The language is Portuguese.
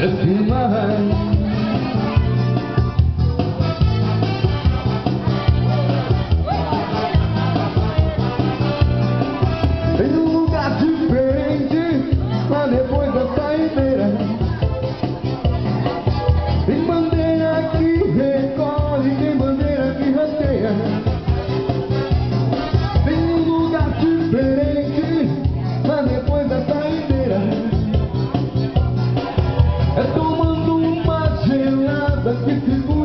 Esse mar tem um lugar diferente lá depois da saideira. Tem bandeira que recolhe, tem bandeira que rasteia. Tem um lugar diferente lá depois da saideira. É tomando uma gelada que segura